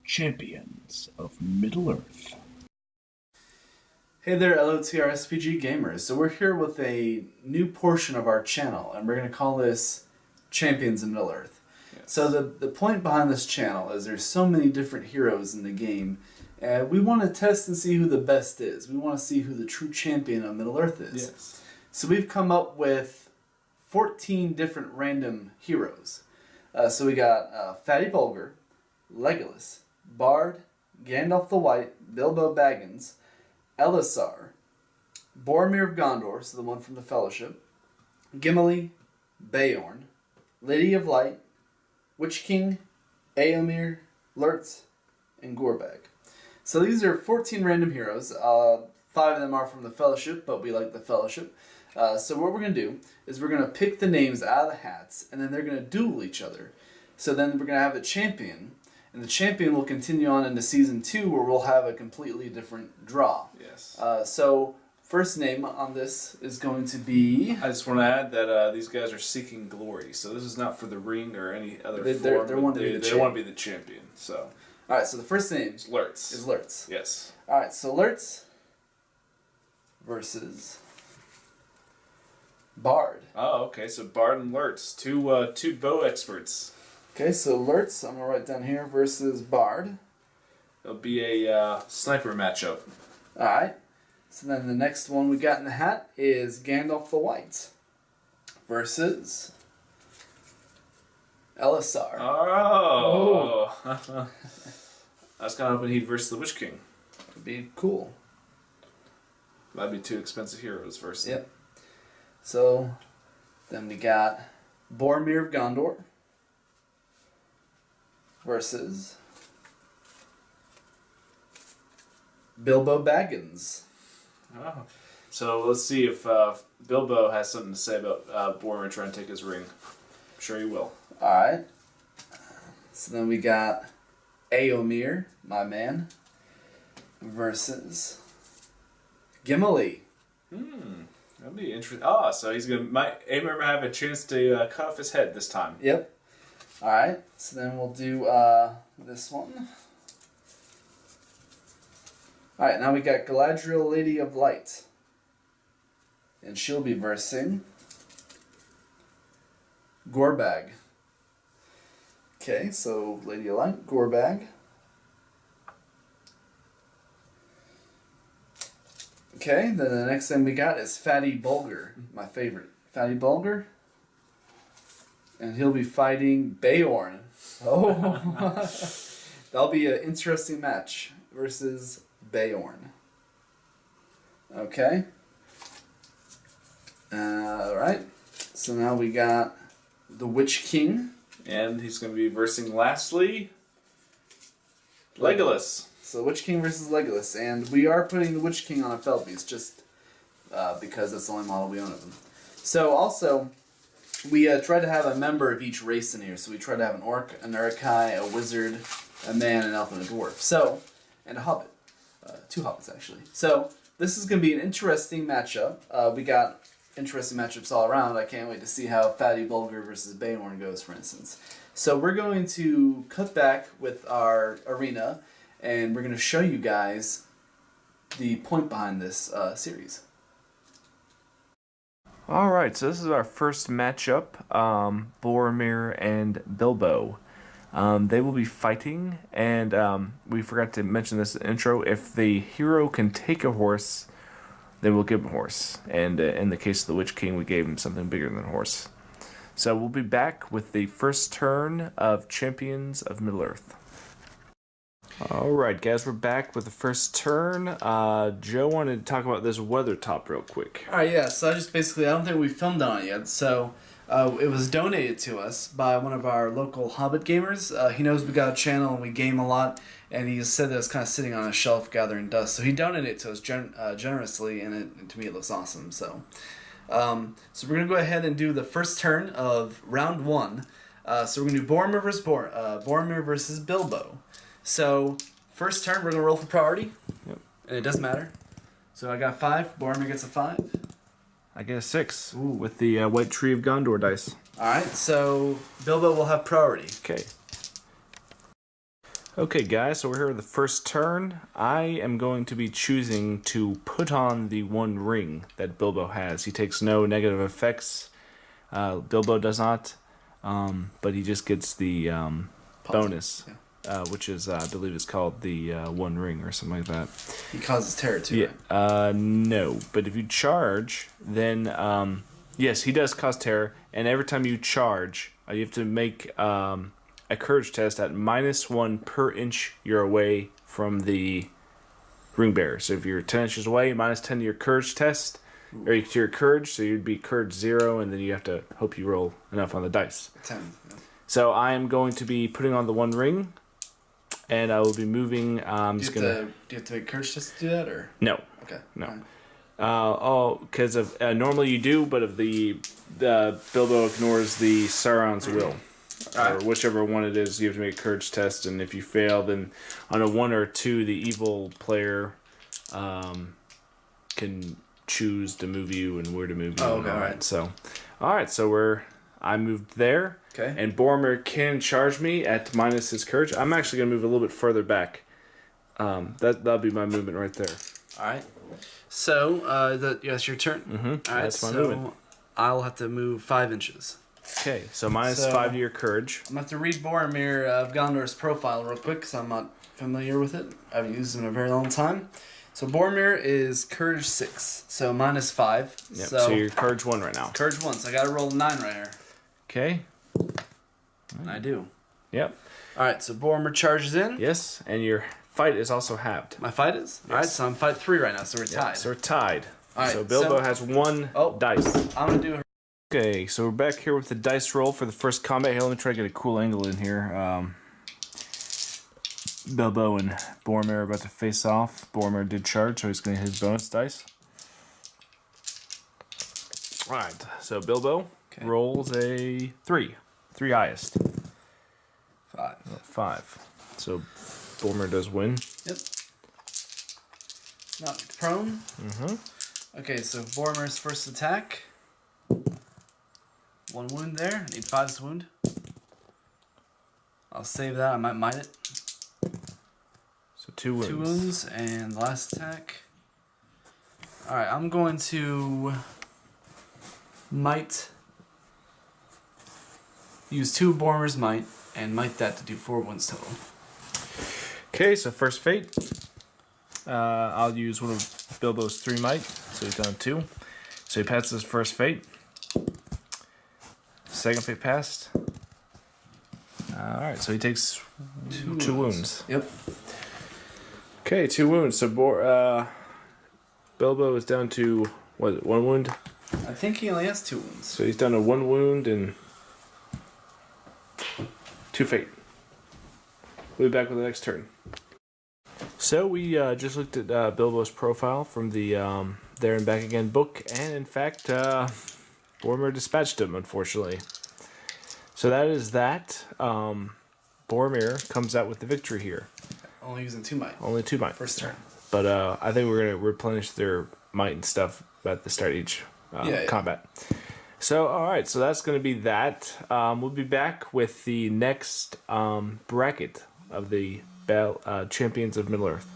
Champions of Middle-earth. Hey there, Lotr RPG gamers. So we're here with a new portion of our channel, and we're going to call this Champions of Middle-earth. Yes. So the point behind this channel is there's so many different heroes in the game, and we want to test and see who the best is. We want to see who the true champion of Middle-earth is. Yes. So we've come up with 14 different random heroes. So we got Fatty Bulger, Legolas, Bard, Gandalf the White, Bilbo Baggins, Elisar, Boromir of Gondor, so the one from the Fellowship, Gimli, Beorn, Lady of Light, Witch King, Éomer, Lurtz, and Gorbag. So these are 14 random heroes. 5 of them are from the Fellowship, but we like the Fellowship. So what we're going to do is we're going to pick the names out of the hats, and then they're going to duel each other. So then we're going to have a champion, and the champion will continue on into Season 2, where we'll have a completely different draw. Yes. So first name on this is going to be... I just want to add that these guys are seeking glory, so this is not for the ring or any other form. They want to be the champion. So. All right, so the first name is Lurtz. Yes. All right, so Lurtz versus Bard. Oh, okay. So Bard and Lurtz, two bow experts. Okay, so Lurtz, I'm gonna write down here, versus Bard. It'll be a sniper matchup. All right. So then the next one we got in the hat is Gandalf the White versus Elisar. Oh. I was kind of hoping he'd versus the Witch King. That'd be cool. That'd be 2 expensive heroes versus. Yep. So then we got Boromir of Gondor versus Bilbo Baggins. Oh. So let's see if Bilbo has something to say about Boromir trying to take his ring. I'm sure he will. Alright. So then we got Éomer, my man, versus Gimli. That'd be interesting. Oh, so he's might have a chance to cut off his head this time. Yep. Alright, so then we'll do this one. Alright, now we got Galadriel, Lady of Light. And she'll be versing Gorbag. Okay, so Lady of Light, Gorbag. Okay, then the next thing we got is Fatty Bulger, my favorite. Fatty Bulger. And he'll be fighting Beorn. Oh, that'll be an interesting match versus Beorn. Okay. Alright. So now we got the Witch King. And he's going to be versing lastly Legolas. So Witch King versus Legolas. And we are putting the Witch King on a Felbeast just because that's the only model we own of him. So also, we try to have a member of each race in here. So we try to have an orc, an urukai, a wizard, a man, an elf, and a dwarf. So, and a hobbit. 2 hobbits, actually. So, this is going to be an interesting matchup. We got interesting matchups all around. I can't wait to see how Fatty Bulger versus Beorn goes, for instance. So, we're going to cut back with our arena, and we're going to show you guys the point behind this series. Alright, so this is our first matchup, Boromir and Bilbo. They will be fighting, and we forgot to mention this in the intro, if the hero can take a horse, they will give him a horse. And in the case of the Witch King, we gave him something bigger than a horse. So we'll be back with the first turn of Champions of Middle-earth. Alright guys, we're back with the first turn. Joe wanted to talk about this weather top real quick. Alright, yeah, so I don't think we filmed on it yet, so it was donated to us by one of our local Hobbit gamers. He knows we got a channel and we game a lot, and he said that it's kind of sitting on a shelf gathering dust, so he donated it to us generously, and to me it looks awesome, so we're going to go ahead and do the first turn of round 1. So we're going to do Boromir versus Bilbo. So, first turn, we're going to roll for priority. Yep. And it doesn't matter. So I got 5. Boromir gets a 5. I get a 6 with the White Tree of Gondor dice. Alright, so Bilbo will have priority. Okay. Okay, guys, so we're here with the first turn. I am going to be choosing to put on the one ring that Bilbo has. He takes no negative effects. Bilbo does not, but he just gets the bonus, which is, I believe, is called the one ring or something like that. He causes terror too. Yeah, right? no, but if you charge, then yes, he does cause terror, and every time you charge, you have to make a courage test at -1 per inch you're away from the ring bearer. So if you're 10 inches away, -10 to your courage test, or to your courage, so you'd be courage 0, and then you have to hope you roll enough on the dice. 10. Yeah. So I am going to be putting on the one ring, and I will be moving. Do you have to make courage test to do that, or No. okay? No. Because of normally you do, but if the Bilbo ignores the Sauron's will. Or whichever one it is, you have to make a courage test, and if you fail, then on a 1 or 2, the evil player can choose to move you and where to move you. Oh, okay, alright. So, I moved there. Okay. And Boromir can charge me at minus his courage. I'm actually gonna move a little bit further back. That'll be my movement right there. All right. So that's your turn. Mm-hmm. All right. That's my so movement. I'll have to move 5 inches. Okay, so -5 to your courage. I'm going to have to read Boromir of Gondor's profile real quick because I'm not familiar with it. I haven't used him in a very long time. So Boromir is courage 6, so -5. Yep, so you're courage 1 right now. Courage 1, so I got to roll a 9 right here. Okay. And I do. Yep. All right, so Boromir charges in. Yes, and your fight is also halved. My fight is? Yes. All right, so I'm fight 3 right now, so we're tied. So we're tied. All right, so Bilbo has 1 dice. I'm going to do her. Okay, so we're back here with the dice roll for the first combat. Here, let me try to get a cool angle in here. Bilbo and Boromir are about to face off. Boromir did charge, so he's going to hit his bonus dice. Alright, so Bilbo rolls a 3. 3 highest. 5. So Boromir does win. Yep. Not prone. Mm-hmm. Okay, so Boromir's first attack. 1 wound there. I need 5's wound. I'll save that. I might mite it. So 2 wounds. 2 wounds, and the last attack. Alright, I'm going to might. Use 2 Boromir's might, and might that to do 4 wounds total. Okay, so first fate. I'll use one of Bilbo's 3 might, so he's down 2. So he passes his first fate. Second fate passed. Alright, so he takes 2 wounds. Yep. Okay, 2 wounds. So Bilbo is down to, what is it, 1 wound? I think he only has 2 wounds. So he's down to 1 wound and 2 fate. We'll be back with the next turn. So we just looked at Bilbo's profile from the There and Back Again book, and in fact, Boromir dispatched him, unfortunately. So that is that. Boromir comes out with the victory here. Only using 2 might. Only 2 might. First turn. But I think we're going to replenish their might and stuff at the start of each combat. So, alright, so that's going to be that. We'll be back with the next bracket of the Champions of Middle-earth.